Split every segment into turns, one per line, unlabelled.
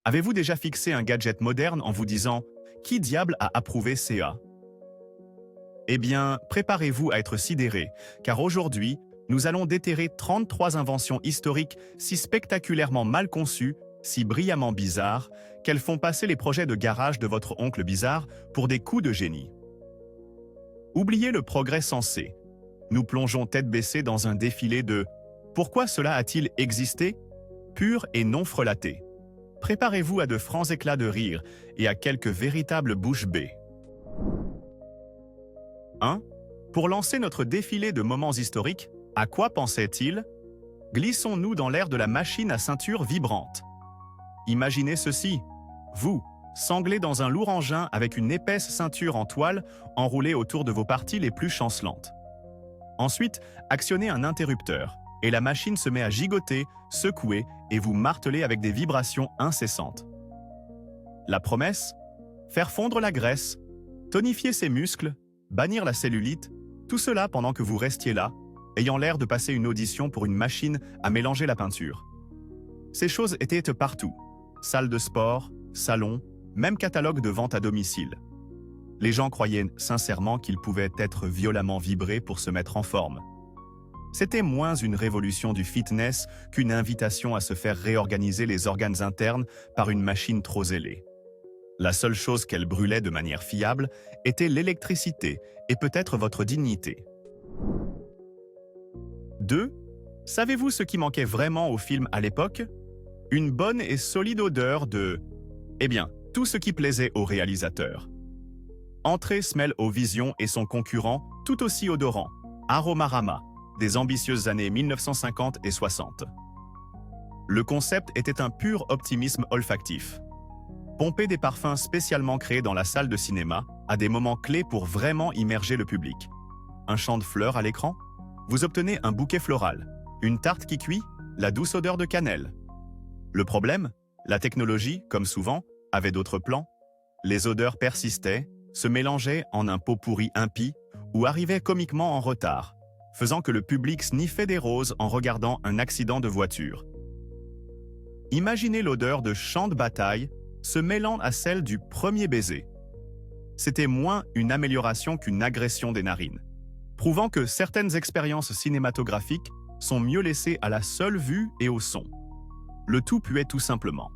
Avez-vous déjà fixé un gadget moderne en vous disant « Qui diable a approuvé CA ?» Eh bien, préparez-vous à être sidéré, car aujourd'hui, nous allons déterrer 33 inventions historiques si spectaculairement mal conçues, si brillamment bizarres, qu'elles font passer les projets de garage de votre oncle bizarre pour des coups de génie. Oubliez le progrès sensé. Nous plongeons tête baissée dans un défilé de « Pourquoi cela a-t-il existé ?» pur et non frelaté. Préparez-vous à de francs éclats de rire et à quelques véritables bouches bées. 1. Pour lancer notre défilé de moments historiques, à quoi pensait-il? Glissons-nous dans l'air de la machine à ceinture vibrante. Imaginez ceci. Vous, sanglé dans un lourd engin avec une épaisse ceinture en toile enroulée autour de vos parties les plus chancelantes. Ensuite, actionnez un interrupteur et la machine se met à gigoter, secouer et vous marteler avec des vibrations incessantes. La promesse? Faire fondre la graisse, tonifier ses muscles, bannir la cellulite, tout cela pendant que vous restiez là, ayant l'air de passer une audition pour une machine à mélanger la peinture. Ces choses étaient partout. Salle de sport, salon, même catalogue de vente à domicile. Les gens croyaient sincèrement qu'ils pouvaient être violemment vibrés pour se mettre en forme. C'était moins une révolution du fitness qu'une invitation à se faire réorganiser les organes internes par une machine trop zélée. La seule chose qu'elle brûlait de manière fiable était l'électricité et peut-être votre dignité. 2. Savez-vous ce qui manquait vraiment au film à l'époque? Une bonne et solide odeur de... Eh bien, tout ce qui plaisait au réalisateur. Entrée Smell O Vision et son concurrent, tout aussi odorant, Aromarama, des ambitieuses années 1950 et 60. Le concept était un pur optimisme olfactif. Pomper des parfums spécialement créés dans la salle de cinéma à des moments clés pour vraiment immerger le public. Un champ de fleurs à l'écran? Vous obtenez un bouquet floral. Une tarte qui cuit? La douce odeur de cannelle. Le problème? La technologie, comme souvent, avait d'autres plans. Les odeurs persistaient, se mélangeaient en un pot pourri impie ou arrivaient comiquement en retard, faisant que le public sniffait des roses en regardant un accident de voiture. Imaginez l'odeur de champ de bataille se mêlant à celle du premier baiser. C'était moins une amélioration qu'une agression des narines, prouvant que certaines expériences cinématographiques sont mieux laissées à la seule vue et au son. Le tout puait tout simplement.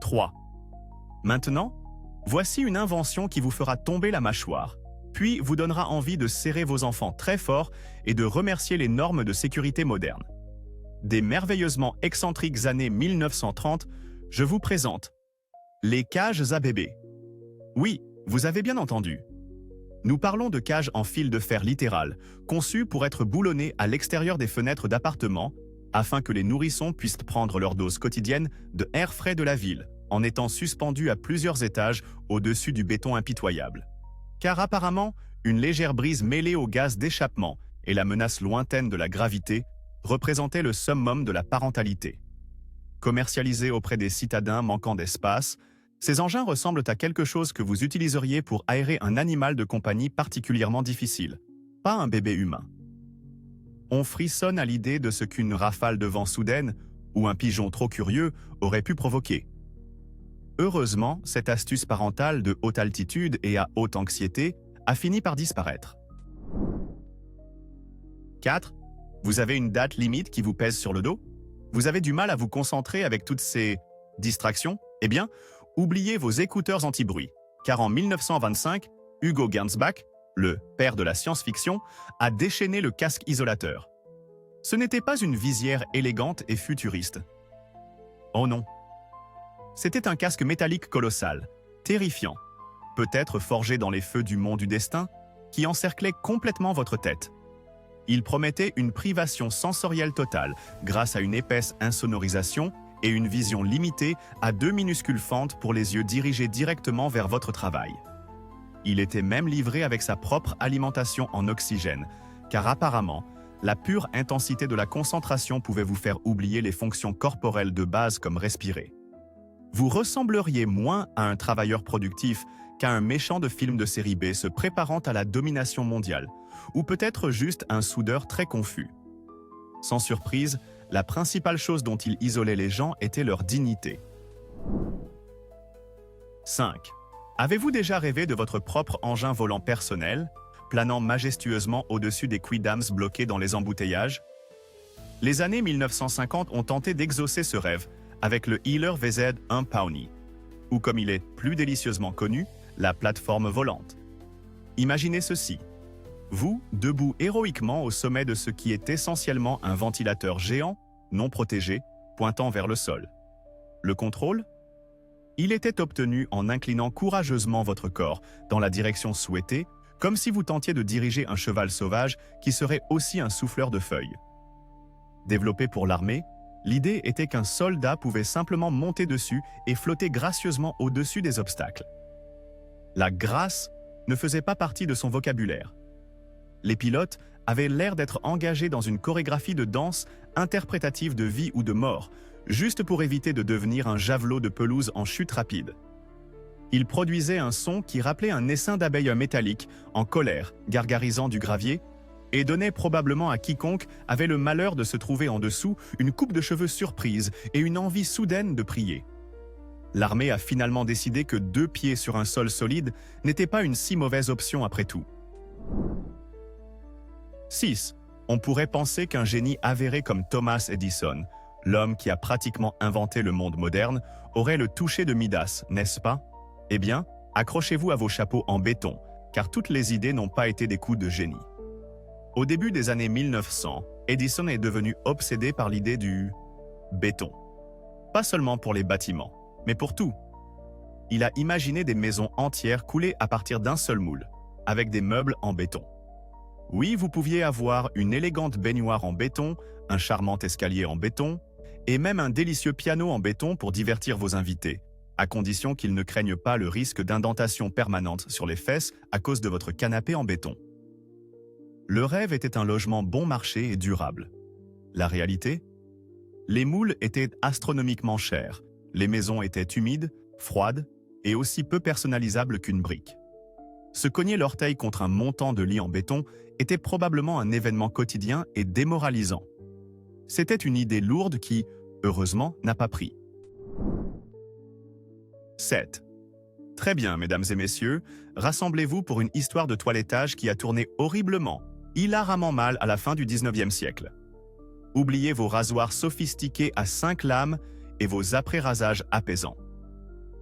3. Maintenant, voici une invention qui vous fera tomber la mâchoire, puis vous donnera envie de serrer vos enfants très fort et de remercier les normes de sécurité modernes. Des merveilleusement excentriques années 1930, je vous présente les cages à bébés. Oui, vous avez bien entendu. Nous parlons de cages en fil de fer littéral, conçues pour être boulonnées à l'extérieur des fenêtres d'appartements, afin que les nourrissons puissent prendre leur dose quotidienne de air frais de la ville, en étant suspendus à plusieurs étages au-dessus du béton impitoyable. Car apparemment, une légère brise mêlée au gaz d'échappement et la menace lointaine de la gravité représentait le summum de la parentalité. Commercialisés auprès des citadins manquant d'espace, ces engins ressemblent à quelque chose que vous utiliseriez pour aérer un animal de compagnie particulièrement difficile, pas un bébé humain. On frissonne à l'idée de ce qu'une rafale de vent soudaine ou un pigeon trop curieux aurait pu provoquer. Heureusement, cette astuce parentale de haute altitude et à haute anxiété a fini par disparaître. 4. Vous avez une date limite qui vous pèse sur le dos? Vous avez du mal à vous concentrer avec toutes ces distractions? Eh bien, oubliez vos écouteurs anti-bruit, car en 1925, Hugo Gernsback, le père de la science-fiction, a déchaîné le casque isolateur. Ce n'était pas une visière élégante et futuriste. Oh non. C'était un casque métallique colossal, terrifiant, peut-être forgé dans les feux du mont du destin, qui encerclait complètement votre tête. Il promettait une privation sensorielle totale grâce à une épaisse insonorisation et une vision limitée à 2 minuscules fentes pour les yeux dirigés directement vers votre travail. Il était même livré avec sa propre alimentation en oxygène, car apparemment, la pure intensité de la concentration pouvait vous faire oublier les fonctions corporelles de base comme respirer. Vous ressembleriez moins à un travailleur productif qu'à un méchant de film de série B se préparant à la domination mondiale, ou peut-être juste un soudeur très confus. Sans surprise, la principale chose dont ils isolaient les gens était leur dignité. 5. Avez-vous déjà rêvé de votre propre engin volant personnel, planant majestueusement au-dessus des quidams bloqués dans les embouteillages? Les années 1950 ont tenté d'exaucer ce rêve avec le Healer VZ1 Pawnee, ou comme il est plus délicieusement connu, la plateforme volante. Imaginez ceci. Vous, debout héroïquement au sommet de ce qui est essentiellement un ventilateur géant, non protégé, pointant vers le sol. Le contrôle? Il était obtenu en inclinant courageusement votre corps dans la direction souhaitée, comme si vous tentiez de diriger un cheval sauvage qui serait aussi un souffleur de feuilles. Développé pour l'armée, l'idée était qu'un soldat pouvait simplement monter dessus et flotter gracieusement au-dessus des obstacles. La grâce ne faisait pas partie de son vocabulaire. Les pilotes avaient l'air d'être engagés dans une chorégraphie de danse interprétative de vie ou de mort, juste pour éviter de devenir un javelot de pelouse en chute rapide. Ils produisaient un son qui rappelait un essaim d'abeilles métalliques en colère, gargarisant du gravier, et donnait probablement à quiconque avait le malheur de se trouver en dessous une coupe de cheveux surprise et une envie soudaine de prier. L'armée a finalement décidé que 2 pieds sur un sol solide n'était pas une si mauvaise option après tout. 6. On pourrait penser qu'un génie avéré comme Thomas Edison, l'homme qui a pratiquement inventé le monde moderne, aurait le toucher de Midas, n'est-ce pas? Eh bien, accrochez-vous à vos chapeaux en béton, car toutes les idées n'ont pas été des coups de génie. Au début des années 1900, Edison est devenu obsédé par l'idée du béton. Pas seulement pour les bâtiments, mais pour tout. Il a imaginé des maisons entières coulées à partir d'un seul moule, avec des meubles en béton. Oui, vous pouviez avoir une élégante baignoire en béton, un charmant escalier en béton, et même un délicieux piano en béton pour divertir vos invités, à condition qu'ils ne craignent pas le risque d'indentation permanente sur les fesses à cause de votre canapé en béton. Le rêve était un logement bon marché et durable. La réalité? Les moules étaient astronomiquement chers, les maisons étaient humides, froides et aussi peu personnalisables qu'une brique. Se cogner l'orteil contre un montant de lit en béton était probablement un événement quotidien et démoralisant. C'était une idée lourde qui, heureusement, n'a pas pris. 7. Très bien, mesdames et messieurs, rassemblez-vous pour une histoire de toilettage qui a tourné horriblement, hilaramment mal à la fin du 19e siècle. Oubliez vos rasoirs sophistiqués à 5 lames et vos après-rasages apaisants.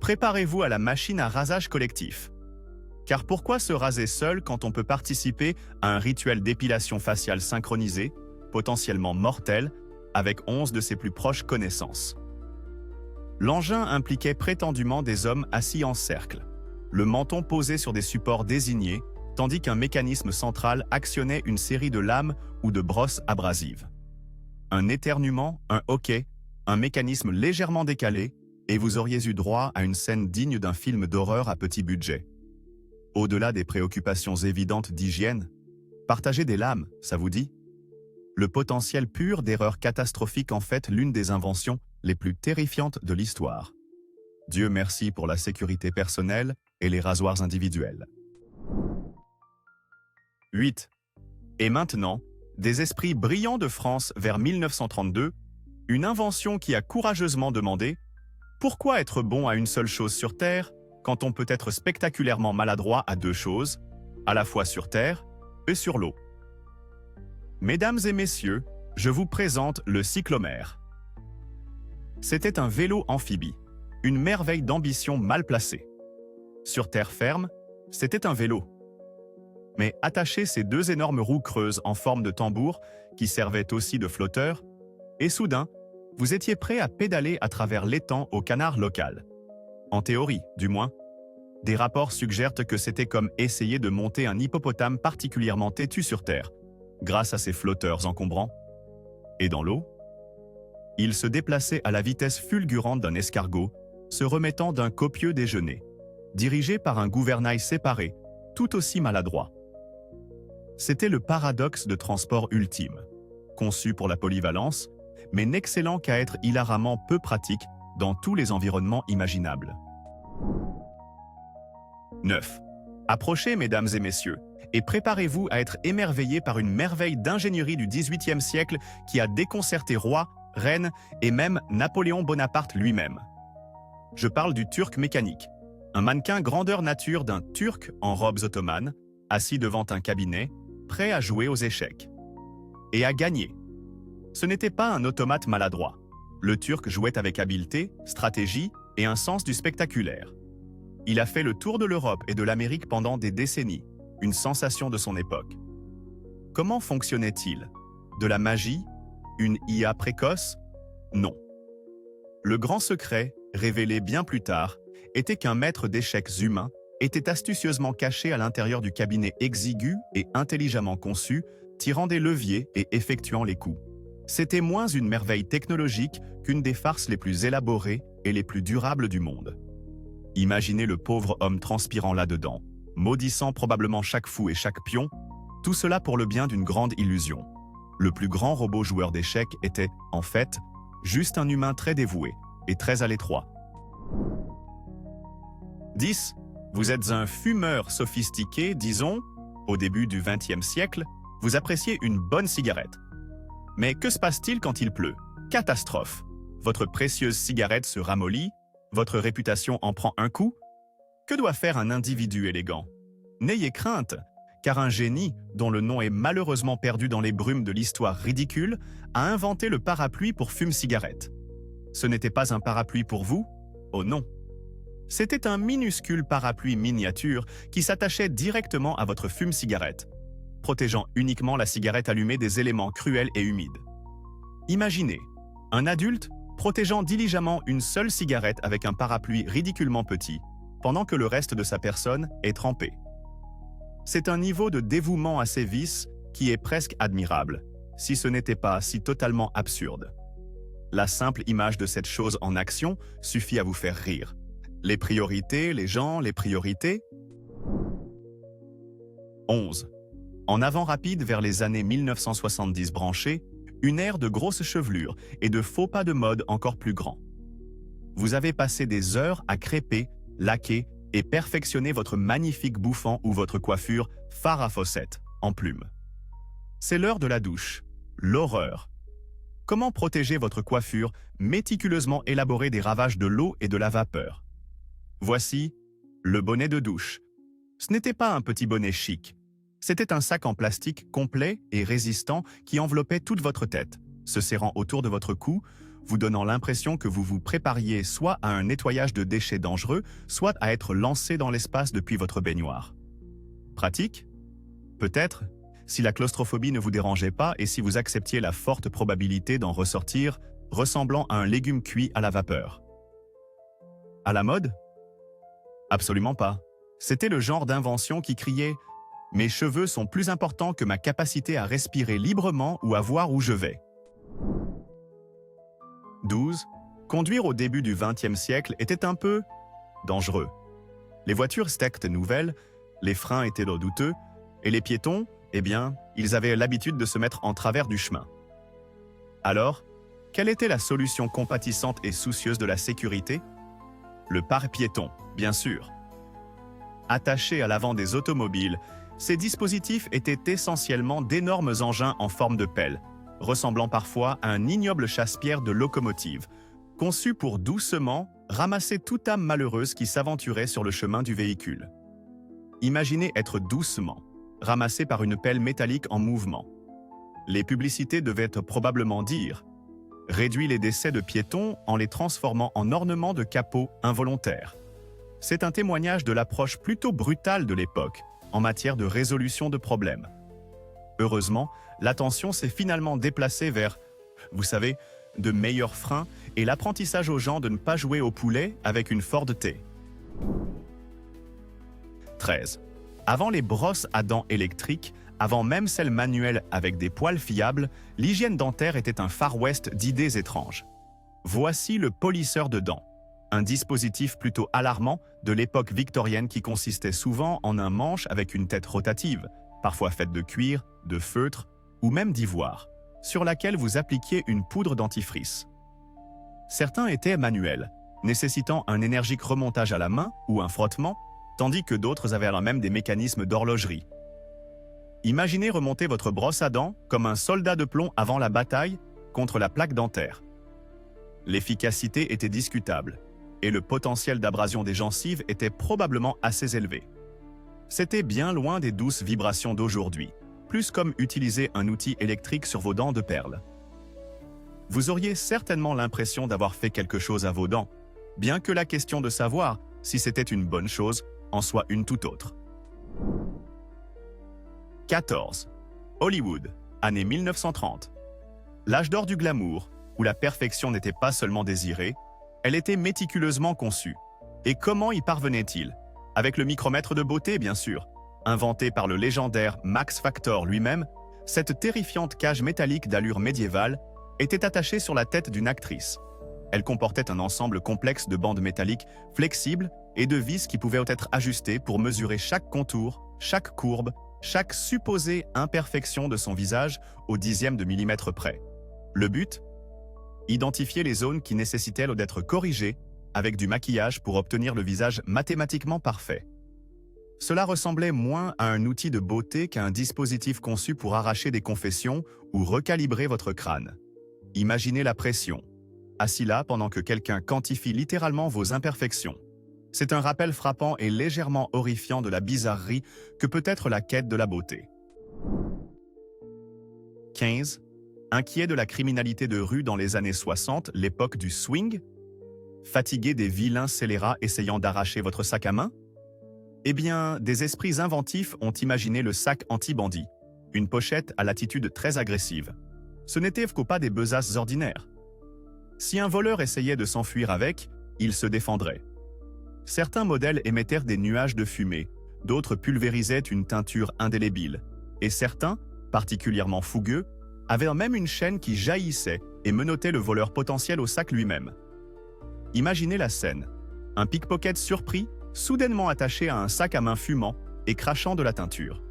Préparez-vous à la machine à rasage collectif. Car pourquoi se raser seul quand on peut participer à un rituel d'épilation faciale synchronisé, potentiellement mortel, avec 11 de ses plus proches connaissances? L'engin impliquait prétendument des hommes assis en cercle, le menton posé sur des supports désignés, tandis qu'un mécanisme central actionnait une série de lames ou de brosses abrasives. Un éternuement, un hoquet, un mécanisme légèrement décalé, et vous auriez eu droit à une scène digne d'un film d'horreur à petit budget. Au-delà des préoccupations évidentes d'hygiène, partager des lames, ça vous dit? Le potentiel pur d'erreur catastrophique en fait l'une des inventions les plus terrifiantes de l'histoire. Dieu merci pour la sécurité personnelle et les rasoirs individuels. 8. Et maintenant, des esprits brillants de France vers 1932, une invention qui a courageusement demandé « Pourquoi être bon à une seule chose sur Terre quand on peut être spectaculairement maladroit à 2 choses, à la fois sur Terre et sur l'eau ?» Mesdames et messieurs, je vous présente le cyclomère. C'était un vélo amphibie, une merveille d'ambition mal placée. Sur terre ferme, c'était un vélo. Mais attacher ces 2 énormes roues creuses en forme de tambour, qui servaient aussi de flotteur, et soudain, vous étiez prêt à pédaler à travers l'étang au canard local. En théorie, du moins. Des rapports suggèrent que c'était comme essayer de monter un hippopotame particulièrement têtu sur terre, grâce à ses flotteurs encombrants. Et dans l'eau, il se déplaçait à la vitesse fulgurante d'un escargot, se remettant d'un copieux déjeuner, dirigé par un gouvernail séparé, tout aussi maladroit. C'était le paradoxe de transport ultime, conçu pour la polyvalence, mais n'excellant qu'à être hilaramment peu pratique dans tous les environnements imaginables. 9. Approchez, mesdames et messieurs, et préparez-vous à être émerveillés par une merveille d'ingénierie du XVIIIe siècle qui a déconcerté rois, reines et même Napoléon Bonaparte lui-même. Je parle du Turc mécanique, un mannequin grandeur nature d'un Turc en robes ottomanes, assis devant un cabinet, prêt à jouer aux échecs. Et à gagner. Ce n'était pas un automate maladroit. Le Turc jouait avec habileté, stratégie et un sens du spectaculaire. Il a fait le tour de l'Europe et de l'Amérique pendant des décennies, une sensation de son époque. Comment fonctionnait-il? De la magie? Une IA précoce? Non. Le grand secret, révélé bien plus tard, était qu'un maître d'échecs humain était astucieusement caché à l'intérieur du cabinet exigu et intelligemment conçu, tirant des leviers et effectuant les coups. C'était moins une merveille technologique qu'une des farces les plus élaborées et les plus durables du monde. Imaginez le pauvre homme transpirant là-dedans, maudissant probablement chaque fou et chaque pion, tout cela pour le bien d'une grande illusion. Le plus grand robot joueur d'échecs était, en fait, juste un humain très dévoué et très à l'étroit. 10. Vous êtes un fumeur sophistiqué, disons, au début du XXe siècle, vous appréciez une bonne cigarette. Mais que se passe-t-il quand il pleut? Catastrophe! Votre précieuse cigarette se ramollit, votre réputation en prend un coup. Que doit faire un individu élégant? N'ayez crainte, car un génie, dont le nom est malheureusement perdu dans les brumes de l'histoire ridicule, a inventé le parapluie pour fume-cigarette. Ce n'était pas un parapluie pour vous? Oh non! C'était un minuscule parapluie miniature qui s'attachait directement à votre fume-cigarette, protégeant uniquement la cigarette allumée des éléments cruels et humides. Imaginez, un adulte protégeant diligemment une seule cigarette avec un parapluie ridiculement petit, pendant que le reste de sa personne est trempé. C'est un niveau de dévouement à ses vices qui est presque admirable, si ce n'était pas si totalement absurde. La simple image de cette chose en action suffit à vous faire rire. Les priorités, les gens, les priorités. 11. En avant rapide vers les années 1970 branchées, une ère de grosses chevelures et de faux pas de mode encore plus grands. Vous avez passé des heures à crêper, laquer et perfectionner votre magnifique bouffant ou votre coiffure phare à fossette, en plumes. C'est l'heure de la douche. L'horreur. Comment protéger votre coiffure méticuleusement élaborée des ravages de l'eau et de la vapeur? Voici le bonnet de douche. Ce n'était pas un petit bonnet chic. C'était un sac en plastique complet et résistant qui enveloppait toute votre tête, se serrant autour de votre cou, vous donnant l'impression que vous vous prépariez soit à un nettoyage de déchets dangereux, soit à être lancé dans l'espace depuis votre baignoire. Pratique? Peut-être, si la claustrophobie ne vous dérangeait pas et si vous acceptiez la forte probabilité d'en ressortir, ressemblant à un légume cuit à la vapeur. À la mode? Absolument pas. C'était le genre d'invention qui criait « Mes cheveux sont plus importants que ma capacité à respirer librement ou à voir où je vais ». 12. Conduire au début du XXe siècle était un peu dangereux. Les voitures étaient nouvelles, les freins étaient douteux, et les piétons, eh bien, ils avaient l'habitude de se mettre en travers du chemin. Alors, quelle était la solution compatissante et soucieuse de la sécurité? Le pare-piéton, bien sûr. Attachés à l'avant des automobiles, ces dispositifs étaient essentiellement d'énormes engins en forme de pelle, ressemblant parfois à un ignoble chasse-pierre de locomotive, conçu pour doucement ramasser toute âme malheureuse qui s'aventurait sur le chemin du véhicule. Imaginez être doucement ramassé par une pelle métallique en mouvement. Les publicités devaient probablement dire « Réduit les décès de piétons en les transformant en ornements de capot involontaires ». C'est un témoignage de l'approche plutôt brutale de l'époque en matière de résolution de problèmes. Heureusement, l'attention s'est finalement déplacée vers, vous savez, de meilleurs freins et l'apprentissage aux gens de ne pas jouer au poulet avec une Ford T. 13. Avant les brosses à dents électriques, avant même celles manuelles avec des poils fiables, l'hygiène dentaire était un Far West d'idées étranges. Voici le polisseur de dents, un dispositif plutôt alarmant de l'époque victorienne qui consistait souvent en un manche avec une tête rotative, parfois faite de cuir, de feutre ou même d'ivoire, sur laquelle vous appliquiez une poudre dentifrice. Certains étaient manuels, nécessitant un énergique remontage à la main ou un frottement, tandis que d'autres avaient alors même des mécanismes d'horlogerie. Imaginez remonter votre brosse à dents comme un soldat de plomb avant la bataille contre la plaque dentaire. L'efficacité était discutable, et le potentiel d'abrasion des gencives était probablement assez élevé. C'était bien loin des douces vibrations d'aujourd'hui, plus comme utiliser un outil électrique sur vos dents de perles. Vous auriez certainement l'impression d'avoir fait quelque chose à vos dents, bien que la question de savoir si c'était une bonne chose en soit une toute autre. 14. Hollywood, année 1930. L'âge d'or du glamour, où la perfection n'était pas seulement désirée, elle était méticuleusement conçue. Et comment y parvenait-il? Avec le micromètre de beauté, bien sûr. Inventé par le légendaire Max Factor lui-même, cette terrifiante cage métallique d'allure médiévale était attachée sur la tête d'une actrice. Elle comportait un ensemble complexe de bandes métalliques flexibles et de vis qui pouvaient être ajustées pour mesurer chaque contour, chaque courbe, chaque supposée imperfection de son visage au dixième de millimètre près. Le but? Identifier les zones qui nécessitaient d'être corrigées avec du maquillage pour obtenir le visage mathématiquement parfait. Cela ressemblait moins à un outil de beauté qu'à un dispositif conçu pour arracher des confessions ou recalibrer votre crâne. Imaginez la pression, assis là pendant que quelqu'un quantifie littéralement vos imperfections. C'est un rappel frappant et légèrement horrifiant de la bizarrerie que peut être la quête de la beauté. 15. Inquiet de la criminalité de rue dans les années 60, l'époque du swing? Fatigué des vilains scélérats essayant d'arracher votre sac à main? Eh bien, des esprits inventifs ont imaginé le sac anti-bandit, une pochette à l'attitude très agressive. Ce n'était pas des besaces ordinaires. Si un voleur essayait de s'enfuir avec, il se défendrait. Certains modèles émettèrent des nuages de fumée, d'autres pulvérisaient une teinture indélébile, et certains, particulièrement fougueux, avaient même une chaîne qui jaillissait et menottait le voleur potentiel au sac lui-même. Imaginez la scène. Un pickpocket surpris, soudainement attaché à un sac à main fumant et crachant de la teinture.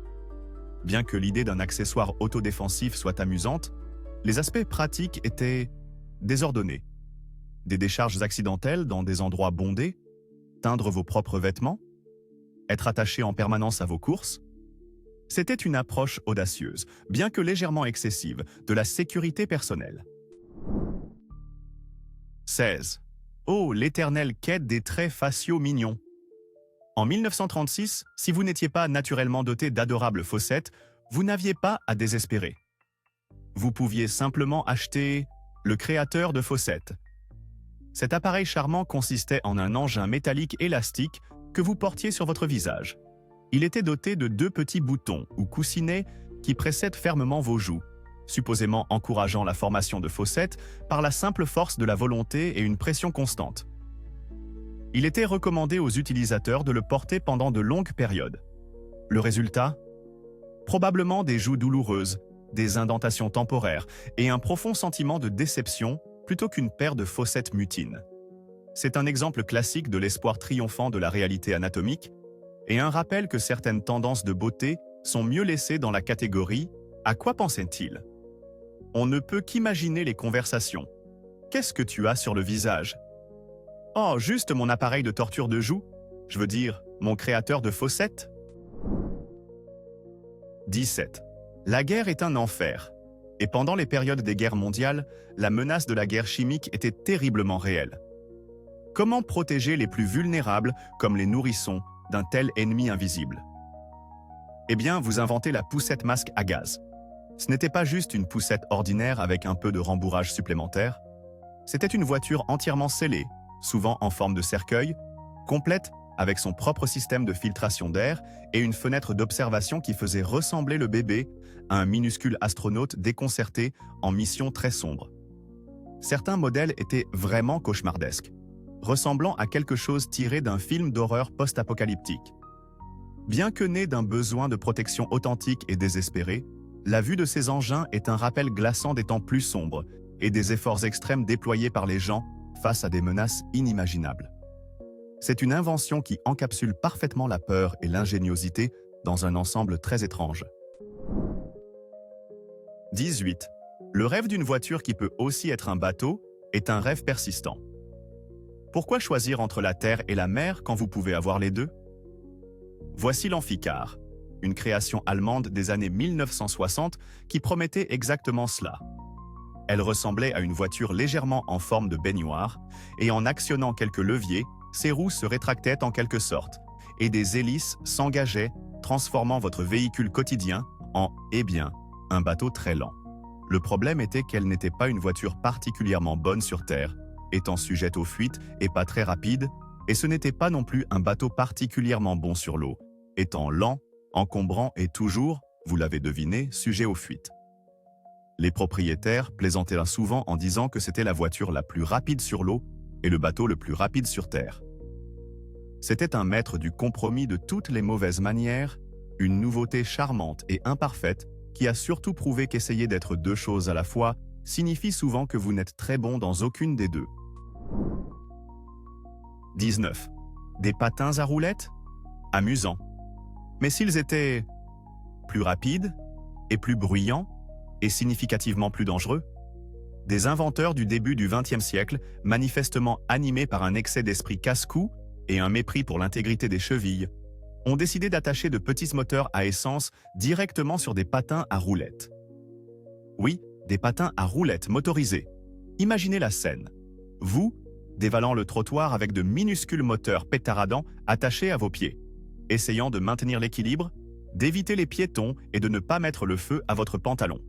Bien que l'idée d'un accessoire autodéfensif soit amusante, les aspects pratiques étaient désordonnés. Des décharges accidentelles dans des endroits bondés, teindre vos propres vêtements, être attaché en permanence à vos courses. C'était une approche audacieuse, bien que légèrement excessive, de la sécurité personnelle. 16. Oh, l'éternelle quête des traits faciaux mignons. En 1936, si vous n'étiez pas naturellement doté d'adorables fossettes, vous n'aviez pas à désespérer. Vous pouviez simplement acheter le créateur de fossettes. Cet appareil charmant consistait en un engin métallique élastique que vous portiez sur votre visage. Il était doté de 2 petits boutons ou coussinets qui pressaient fermement vos joues, supposément encourageant la formation de fossettes par la simple force de la volonté et une pression constante. Il était recommandé aux utilisateurs de le porter pendant de longues périodes. Le résultat? Probablement des joues douloureuses, des indentations temporaires et un profond sentiment de déception plutôt qu'une paire de fossettes mutines. C'est un exemple classique de l'espoir triomphant de la réalité anatomique et un rappel que certaines tendances de beauté sont mieux laissées dans la catégorie « À quoi pensait-il ?» On ne peut qu'imaginer les conversations. « Qu'est-ce que tu as sur le visage ?»« Oh, juste mon appareil de torture de joue. Je veux dire, mon créateur de fossettes. » 17. La guerre est un enfer. Et pendant les périodes des guerres mondiales, la menace de la guerre chimique était terriblement réelle. Comment protéger les plus vulnérables, comme les nourrissons, d'un tel ennemi invisible? Eh bien, vous inventez la poussette masque à gaz. Ce n'était pas juste une poussette ordinaire avec un peu de rembourrage supplémentaire. C'était une voiture entièrement scellée, souvent en forme de cercueil, complète avec son propre système de filtration d'air et une fenêtre d'observation qui faisait ressembler le bébé à un minuscule astronaute déconcerté en mission très sombre. Certains modèles étaient vraiment cauchemardesques, ressemblant à quelque chose tiré d'un film d'horreur post-apocalyptique. Bien que né d'un besoin de protection authentique et désespéré, la vue de ces engins est un rappel glaçant des temps plus sombres et des efforts extrêmes déployés par les gens face à des menaces inimaginables. C'est une invention qui encapsule parfaitement la peur et l'ingéniosité dans un ensemble très étrange. 18. Le rêve d'une voiture qui peut aussi être un bateau est un rêve persistant. Pourquoi choisir entre la terre et la mer quand vous pouvez avoir les deux? Voici l'Amphicar, une création allemande des années 1960 qui promettait exactement cela. Elle ressemblait à une voiture légèrement en forme de baignoire, et en actionnant quelques leviers, ses roues se rétractaient en quelque sorte, et des hélices s'engageaient, transformant votre véhicule quotidien en, un bateau très lent. Le problème était qu'elle n'était pas une voiture particulièrement bonne sur Terre, étant sujette aux fuites et pas très rapide, et ce n'était pas non plus un bateau particulièrement bon sur l'eau, étant lent, encombrant et toujours, vous l'avez deviné, sujet aux fuites. Les propriétaires plaisantaient souvent en disant que c'était la voiture la plus rapide sur l'eau et le bateau le plus rapide sur Terre. C'était un maître du compromis de toutes les mauvaises manières, une nouveauté charmante et imparfaite qui a surtout prouvé qu'essayer d'être deux choses à la fois signifie souvent que vous n'êtes très bon dans aucune des deux. 19. Des patins à roulettes? Amusant. Mais s'ils étaient plus rapides et plus bruyants et significativement plus dangereux? Des inventeurs du début du XXe siècle, manifestement animés par un excès d'esprit casse-cou et un mépris pour l'intégrité des chevilles, ont décidé d'attacher de petits moteurs à essence directement sur des patins à roulettes. Oui, des patins à roulettes motorisés. Imaginez la scène. Vous, dévalant le trottoir avec de minuscules moteurs pétaradants attachés à vos pieds, essayant de maintenir l'équilibre, d'éviter les piétons et de ne pas mettre le feu à votre pantalon.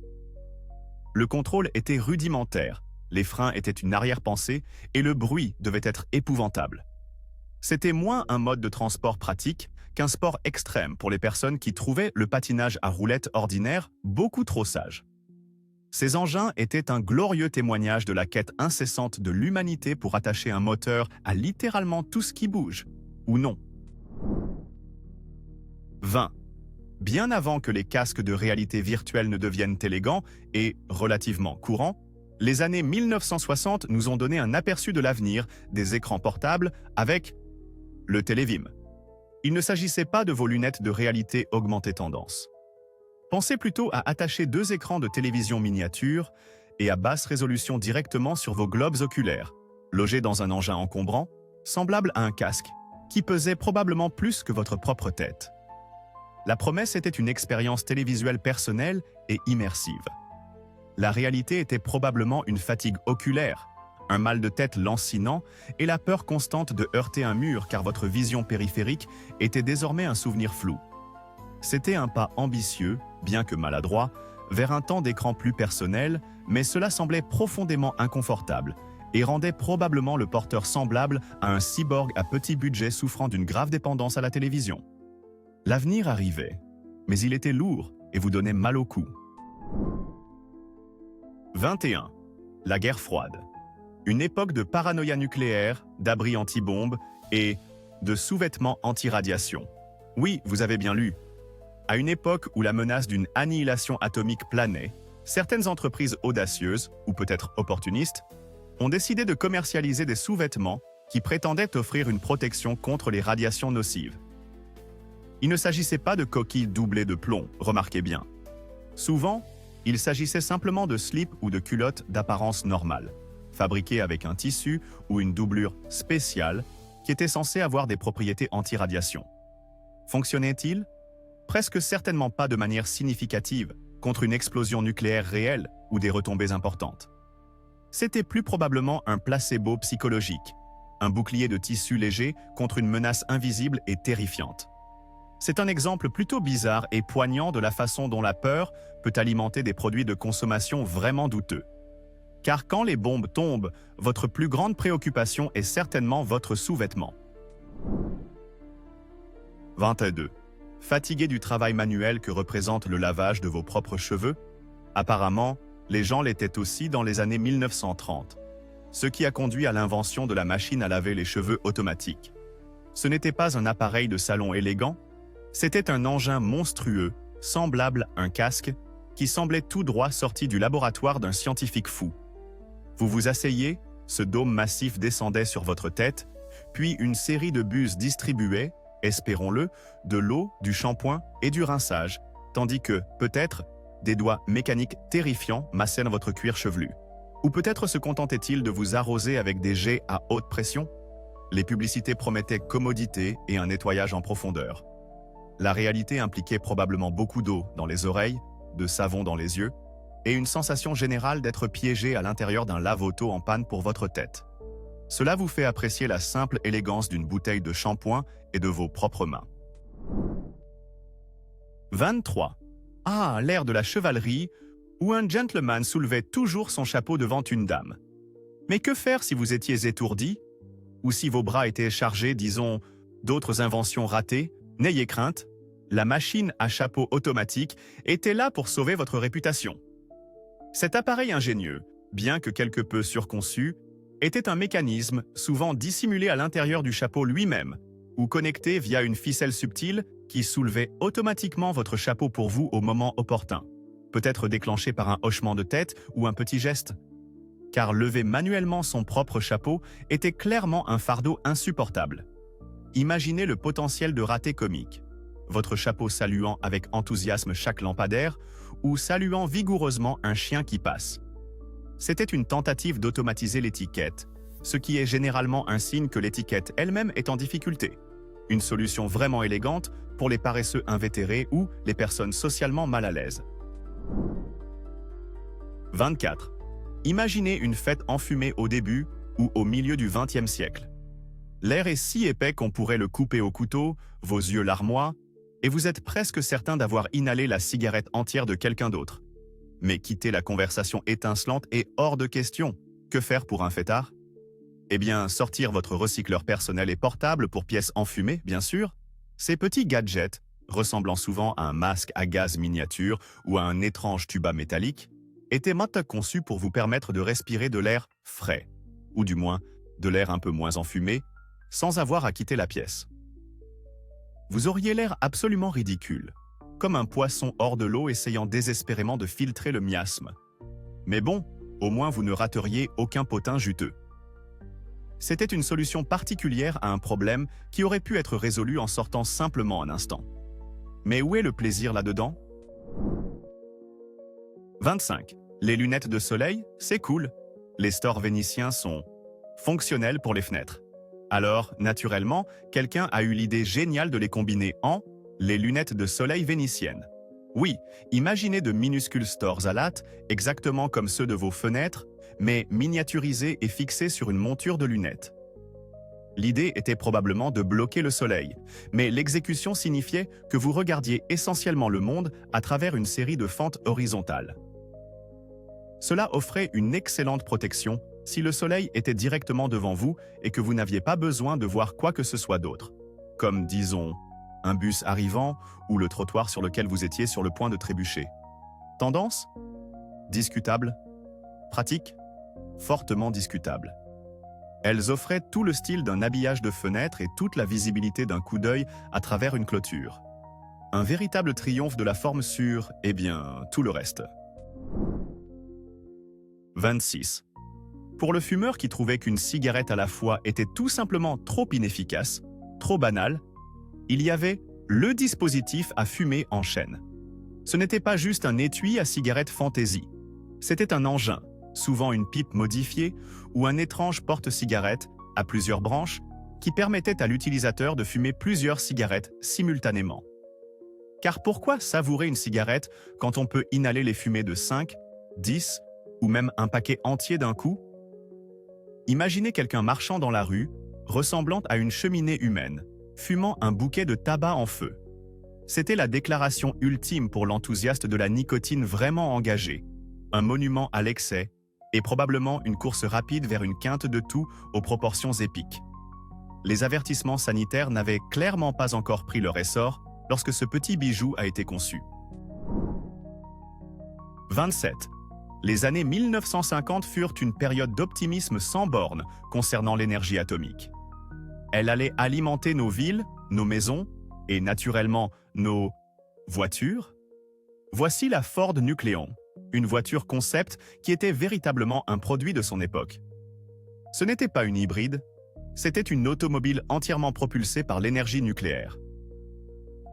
Le contrôle était rudimentaire, les freins étaient une arrière-pensée et le bruit devait être épouvantable. C'était moins un mode de transport pratique qu'un sport extrême pour les personnes qui trouvaient le patinage à roulettes ordinaire beaucoup trop sage. Ces engins étaient un glorieux témoignage de la quête incessante de l'humanité pour attacher un moteur à littéralement tout ce qui bouge, ou non. 20. Bien avant que les casques de réalité virtuelle ne deviennent élégants et relativement courants, les années 1960 nous ont donné un aperçu de l'avenir des écrans portables avec le télévim. Il ne s'agissait pas de vos lunettes de réalité augmentée tendance. Pensez plutôt à attacher deux écrans de télévision miniature et à basse résolution directement sur vos globes oculaires, logés dans un engin encombrant, semblable à un casque, qui pesait probablement plus que votre propre tête. La promesse était une expérience télévisuelle personnelle et immersive. La réalité était probablement une fatigue oculaire, un mal de tête lancinant et la peur constante de heurter un mur car votre vision périphérique était désormais un souvenir flou. C'était un pas ambitieux, bien que maladroit, vers un temps d'écran plus personnel, mais cela semblait profondément inconfortable et rendait probablement le porteur semblable à un cyborg à petit budget souffrant d'une grave dépendance à la télévision. L'avenir arrivait, mais il était lourd et vous donnait mal au cou. 21. La guerre froide. Une époque de paranoïa nucléaire, d'abris anti-bombes et de sous-vêtements anti-radiation. Oui, vous avez bien lu. À une époque où la menace d'une annihilation atomique planait, certaines entreprises audacieuses, ou peut-être opportunistes, ont décidé de commercialiser des sous-vêtements qui prétendaient offrir une protection contre les radiations nocives. Il ne s'agissait pas de coquilles doublées de plomb, remarquez bien. Souvent, il s'agissait simplement de slips ou de culottes d'apparence normale, fabriquées avec un tissu ou une doublure spéciale qui était censée avoir des propriétés anti-radiation. Fonctionnait-il? Presque certainement pas de manière significative contre une explosion nucléaire réelle ou des retombées importantes. C'était plus probablement un placebo psychologique, un bouclier de tissu léger contre une menace invisible et terrifiante. C'est un exemple plutôt bizarre et poignant de la façon dont la peur peut alimenter des produits de consommation vraiment douteux. Car quand les bombes tombent, votre plus grande préoccupation est certainement votre sous-vêtement. 22. Fatigué du travail manuel que représente le lavage de vos propres cheveux? Apparemment, les gens l'étaient aussi dans les années 1930, ce qui a conduit à l'invention de la machine à laver les cheveux automatique. Ce n'était pas un appareil de salon élégant, c'était un engin monstrueux, semblable à un casque, qui semblait tout droit sorti du laboratoire d'un scientifique fou. Vous vous asseyez, ce dôme massif descendait sur votre tête, puis une série de buses distribuait, espérons-le, de l'eau, du shampoing et du rinçage, tandis que, peut-être, des doigts mécaniques terrifiants massaient votre cuir chevelu. Ou peut-être se contentait-il de vous arroser avec des jets à haute pression? Les publicités promettaient commodité et un nettoyage en profondeur. La réalité impliquait probablement beaucoup d'eau dans les oreilles, de savon dans les yeux, et une sensation générale d'être piégé à l'intérieur d'un lave-auto en panne pour votre tête. Cela vous fait apprécier la simple élégance d'une bouteille de shampoing et de vos propres mains. 23. Ah, l'ère de la chevalerie, où un gentleman soulevait toujours son chapeau devant une dame. Mais que faire si vous étiez étourdi? Ou si vos bras étaient chargés, disons, d'autres inventions ratées? N'ayez crainte, la machine à chapeau automatique était là pour sauver votre réputation. Cet appareil ingénieux, bien que quelque peu surconçu, était un mécanisme souvent dissimulé à l'intérieur du chapeau lui-même, ou connecté via une ficelle subtile qui soulevait automatiquement votre chapeau pour vous au moment opportun, peut-être déclenché par un hochement de tête ou un petit geste. Car lever manuellement son propre chapeau était clairement un fardeau insupportable. Imaginez le potentiel de raté comique. Votre chapeau saluant avec enthousiasme chaque lampadaire ou saluant vigoureusement un chien qui passe. C'était une tentative d'automatiser l'étiquette, ce qui est généralement un signe que l'étiquette elle-même est en difficulté. Une solution vraiment élégante pour les paresseux invétérés ou les personnes socialement mal à l'aise. 24. Imaginez une fête enfumée au début ou au milieu du XXe siècle. L'air est si épais qu'on pourrait le couper au couteau, vos yeux larmoient, et vous êtes presque certain d'avoir inhalé la cigarette entière de quelqu'un d'autre. Mais quitter la conversation étincelante est hors de question. Que faire pour un fêtard? Eh bien, sortir votre recycleur personnel et portable pour pièces enfumées, bien sûr. Ces petits gadgets, ressemblant souvent à un masque à gaz miniature ou à un étrange tuba métallique, étaient maintenant conçus pour vous permettre de respirer de l'air frais, ou du moins de l'air un peu moins enfumé, sans avoir à quitter la pièce. Vous auriez l'air absolument ridicule, comme un poisson hors de l'eau essayant désespérément de filtrer le miasme. Mais bon, au moins vous ne rateriez aucun potin juteux. C'était une solution particulière à un problème qui aurait pu être résolu en sortant simplement un instant. Mais où est le plaisir là-dedans? 25. Les lunettes de soleil, c'est cool. Les stores vénitiens sont fonctionnels pour les fenêtres. Alors, naturellement, quelqu'un a eu l'idée géniale de les combiner en les lunettes de soleil vénitiennes. Oui, imaginez de minuscules stores à lattes, exactement comme ceux de vos fenêtres, mais miniaturisés et fixés sur une monture de lunettes. L'idée était probablement de bloquer le soleil, mais l'exécution signifiait que vous regardiez essentiellement le monde à travers une série de fentes horizontales. Cela offrait une excellente protection si le soleil était directement devant vous et que vous n'aviez pas besoin de voir quoi que ce soit d'autre, comme, disons, un bus arrivant ou le trottoir sur lequel vous étiez sur le point de trébucher. Tendance? Discutable. Pratique? Fortement discutable. Elles offraient tout le style d'un habillage de fenêtre et toute la visibilité d'un coup d'œil à travers une clôture. Un véritable triomphe de la forme sur, eh bien, tout le reste. 26. Pour le fumeur qui trouvait qu'une cigarette à la fois était tout simplement trop inefficace, trop banale, il y avait le dispositif à fumer en chaîne. Ce n'était pas juste un étui à cigarette fantaisie. C'était un engin, souvent une pipe modifiée ou un étrange porte-cigarette à plusieurs branches qui permettait à l'utilisateur de fumer plusieurs cigarettes simultanément. Car pourquoi savourer une cigarette quand on peut inhaler les fumées de 5, 10 ou même un paquet entier d'un coup? Imaginez quelqu'un marchant dans la rue, ressemblant à une cheminée humaine, fumant un bouquet de tabac en feu. C'était la déclaration ultime pour l'enthousiaste de la nicotine vraiment engagé, un monument à l'excès et probablement une course rapide vers une quinte de tout aux proportions épiques. Les avertissements sanitaires n'avaient clairement pas encore pris leur essor lorsque ce petit bijou a été conçu. 27. Les années 1950 furent une période d'optimisme sans bornes concernant l'énergie atomique. Elle allait alimenter nos villes, nos maisons et naturellement nos voitures. Voici la Ford Nucleon, une voiture concept qui était véritablement un produit de son époque. Ce n'était pas une hybride, c'était une automobile entièrement propulsée par l'énergie nucléaire.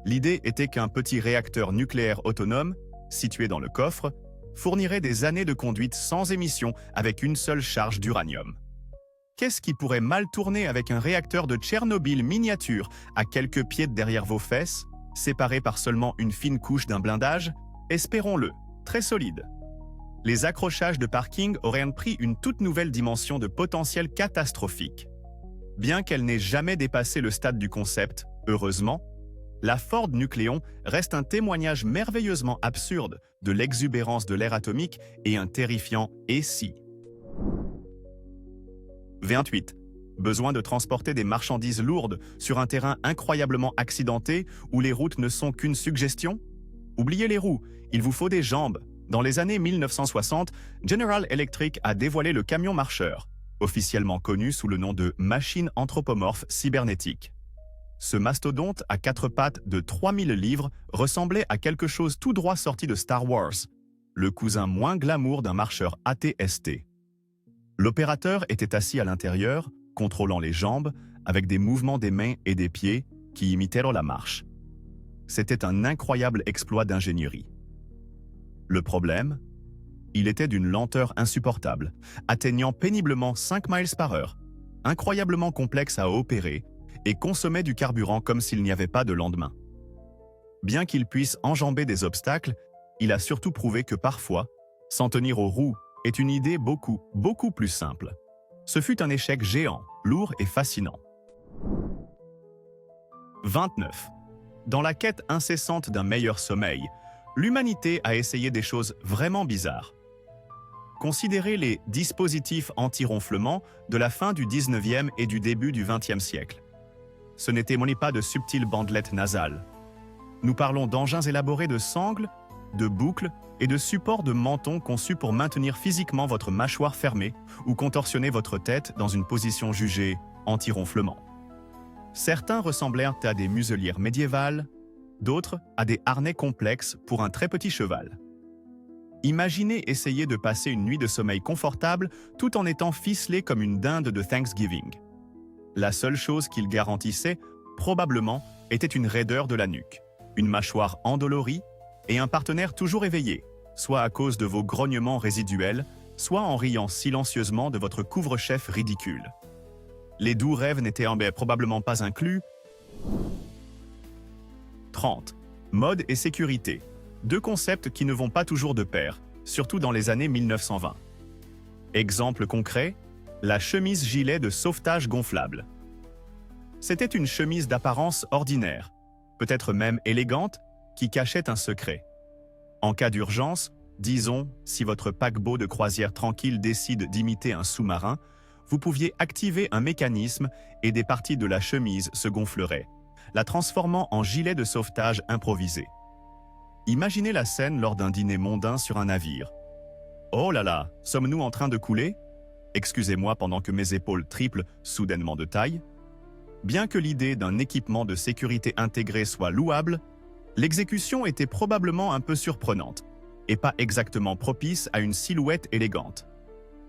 L'idée était qu'un petit réacteur nucléaire autonome, situé dans le coffre, fournirait des années de conduite sans émission avec une seule charge d'uranium. Qu'est-ce qui pourrait mal tourner avec un réacteur de Tchernobyl miniature à quelques pieds derrière vos fesses, séparé par seulement une fine couche d'un blindage, espérons-le, très solide? les accrochages de parking auraient pris une toute nouvelle dimension de potentiel catastrophique. Bien qu'elle n'ait jamais dépassé le stade du concept, heureusement, la Ford Nucleon reste un témoignage merveilleusement absurde de l'exubérance de l'ère atomique et un terrifiant « et si ». 28. Besoin de transporter des marchandises lourdes sur un terrain incroyablement accidenté où les routes ne sont qu'une suggestion? Oubliez les roues, il vous faut des jambes. Dans les années 1960, General Electric a dévoilé le camion marcheur, officiellement connu sous le nom de machine anthropomorphe cybernétique. Ce mastodonte à 4 pattes de 3000 livres ressemblait à quelque chose tout droit sorti de Star Wars, le cousin moins glamour d'un marcheur AT-ST. L'opérateur était assis à l'intérieur, contrôlant les jambes, avec des mouvements des mains et des pieds qui imitaient la marche. C'était un incroyable exploit d'ingénierie. Le problème? Il était d'une lenteur insupportable, atteignant péniblement 5 miles par heure, incroyablement complexe à opérer, et consommait du carburant comme s'il n'y avait pas de lendemain. Bien qu'il puisse enjamber des obstacles, il a surtout prouvé que parfois, s'en tenir aux roues est une idée beaucoup plus simple. Ce fut un échec géant, lourd et fascinant. 29. Dans la quête incessante d'un meilleur sommeil, l'humanité a essayé des choses vraiment bizarres. Considérez les dispositifs anti-ronflement de la fin du 19e et du début du 20e siècle. Ce n'était pas de subtiles bandelettes nasales. Nous parlons d'engins élaborés de sangles, de boucles et de supports de menton conçus pour maintenir physiquement votre mâchoire fermée ou contorsionner votre tête dans une position jugée anti-ronflement. Certains ressemblèrent à des muselières médiévales, d'autres à des harnais complexes pour un très petit cheval. Imaginez essayer de passer une nuit de sommeil confortable tout en étant ficelé comme une dinde de Thanksgiving. La seule chose qu'il garantissait, probablement, était une raideur de la nuque, une mâchoire endolorie et un partenaire toujours éveillé, soit à cause de vos grognements résiduels, soit en riant silencieusement de votre couvre-chef ridicule. Les doux rêves n'étaient probablement pas inclus. 30. Mode et sécurité. Deux concepts qui ne vont pas toujours de pair, surtout dans les années 1920. Exemple concret, la chemise-gilet de sauvetage gonflable. C'était une chemise d'apparence ordinaire, peut-être même élégante, qui cachait un secret. En cas d'urgence, disons, si votre paquebot de croisière tranquille décide d'imiter un sous-marin, vous pouviez activer un mécanisme et des parties de la chemise se gonfleraient, la transformant en gilet de sauvetage improvisé. Imaginez la scène lors d'un dîner mondain sur un navire. Oh là là, sommes-nous en train de couler? Excusez-moi pendant que mes épaules triplent soudainement de taille. Bien que l'idée d'un équipement de sécurité intégré soit louable, l'exécution était probablement un peu surprenante et pas exactement propice à une silhouette élégante.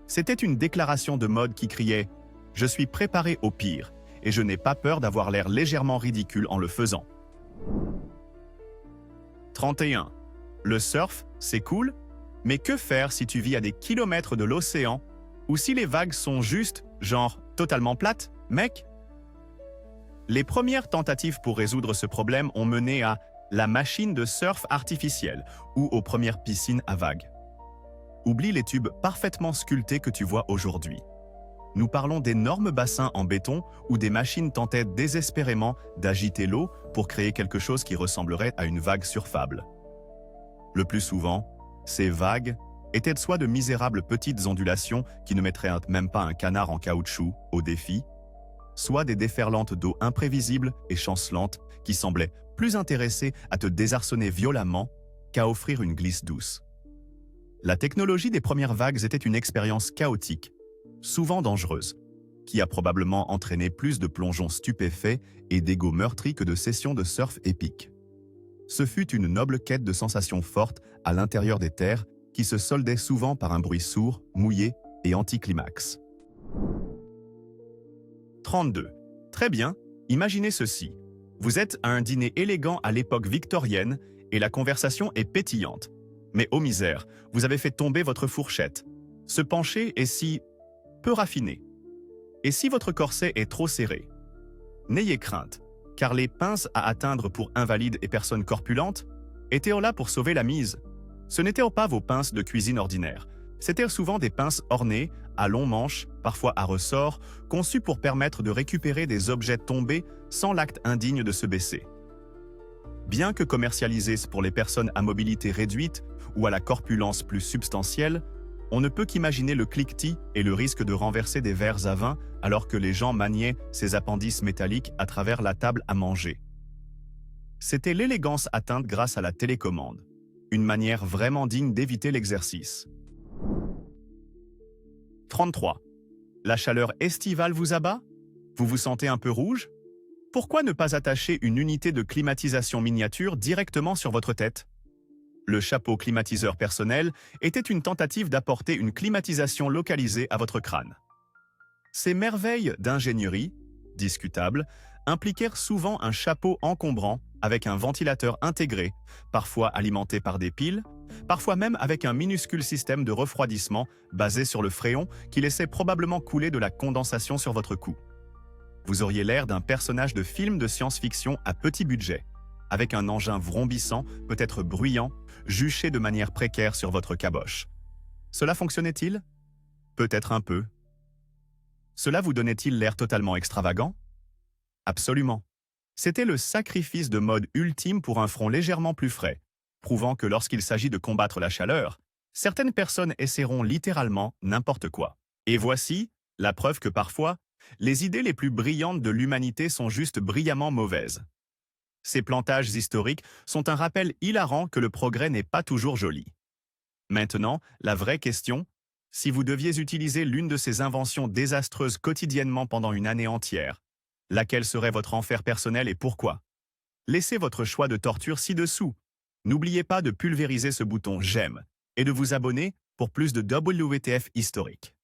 C'était une déclaration de mode qui criait « Je suis préparé au pire et je n'ai pas peur d'avoir l'air légèrement ridicule en le faisant ». 31. Le surf, c'est cool, mais que faire si tu vis à des kilomètres de l'océan ou si les vagues sont juste, genre, totalement plates, mec? Les premières tentatives pour résoudre ce problème ont mené à la machine de surf artificielle ou aux premières piscines à vagues. Oublie les tubes parfaitement sculptés que tu vois aujourd'hui. Nous parlons d'énormes bassins en béton où des machines tentaient désespérément d'agiter l'eau pour créer quelque chose qui ressemblerait à une vague surfable. Le plus souvent, ces vagues étaient soit de misérables petites ondulations qui ne mettraient même pas un canard en caoutchouc au défi, soit des déferlantes d'eau imprévisibles et chancelantes qui semblaient plus intéressées à te désarçonner violemment qu'à offrir une glisse douce. La technologie des premières vagues était une expérience chaotique, souvent dangereuse, qui a probablement entraîné plus de plongeons stupéfaits et d'égos meurtris que de sessions de surf épiques. Ce fut une noble quête de sensations fortes à l'intérieur des terres qui se soldait souvent par un bruit sourd, mouillé et anticlimax. 32. Très bien, imaginez ceci. Vous êtes à un dîner élégant à l'époque victorienne et la conversation est pétillante. Mais ô misère, vous avez fait tomber votre fourchette. Ce pencher est si peu raffiné. Et si votre corset est trop serré? N'ayez crainte, car les pinces à atteindre pour invalides et personnes corpulentes étaient là pour sauver la mise. Ce n'étaient pas vos pinces de cuisine ordinaires. C'étaient souvent des pinces ornées, à longs manches, parfois à ressort, conçues pour permettre de récupérer des objets tombés sans l'acte indigne de se baisser. Bien que commercialisées pour les personnes à mobilité réduite ou à la corpulence plus substantielle, on ne peut qu'imaginer le cliquetis et le risque de renverser des verres à vin alors que les gens maniaient ces appendices métalliques à travers la table à manger. C'était l'élégance atteinte grâce à la télécommande, une manière vraiment digne d'éviter l'exercice. 33. La chaleur estivale vous abat? Vous vous sentez un peu rouge? Pourquoi ne pas attacher une unité de climatisation miniature directement sur votre tête? Le chapeau climatiseur personnel était une tentative d'apporter une climatisation localisée à votre crâne. Ces merveilles d'ingénierie, discutables, impliquèrent souvent un chapeau encombrant avec un ventilateur intégré, parfois alimenté par des piles, parfois même avec un minuscule système de refroidissement basé sur le fréon qui laissait probablement couler de la condensation sur votre cou. Vous auriez l'air d'un personnage de film de science-fiction à petit budget, avec un engin vrombissant, peut-être bruyant, juché de manière précaire sur votre caboche. Cela fonctionnait-il? Peut-être un peu. Cela vous donnait-il l'air totalement extravagant? Absolument. C'était le sacrifice de mode ultime pour un front légèrement plus frais, prouvant que lorsqu'il s'agit de combattre la chaleur, certaines personnes essaieront littéralement n'importe quoi. Et voici la preuve que parfois, les idées les plus brillantes de l'humanité sont juste brillamment mauvaises. Ces plantages historiques sont un rappel hilarant que le progrès n'est pas toujours joli. Maintenant, la vraie question, si vous deviez utiliser l'une de ces inventions désastreuses quotidiennement pendant une année entière, laquelle serait votre enfer personnel et pourquoi? Laissez votre choix de torture ci-dessous. N'oubliez pas de pulvériser ce bouton « J'aime » et de vous abonner pour plus de WTF historique.